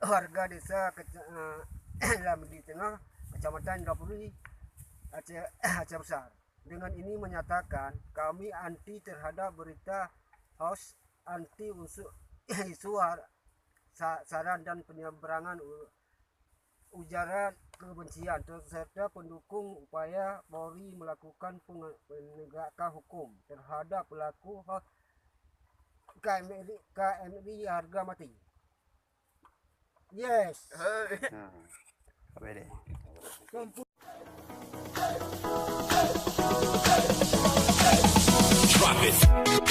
warga desa Lamsie Tengoh, Kecamatan Indrapuri, Aceh Besar. Dengan ini menyatakan kami anti terhadap berita hoax, anti isu saran dan penyebaran ujaran kebencian, serta pendukung upaya Polri melakukan penegakan hukum terhadap pelaku hoax KMRI harga mati. Yes. Drop it.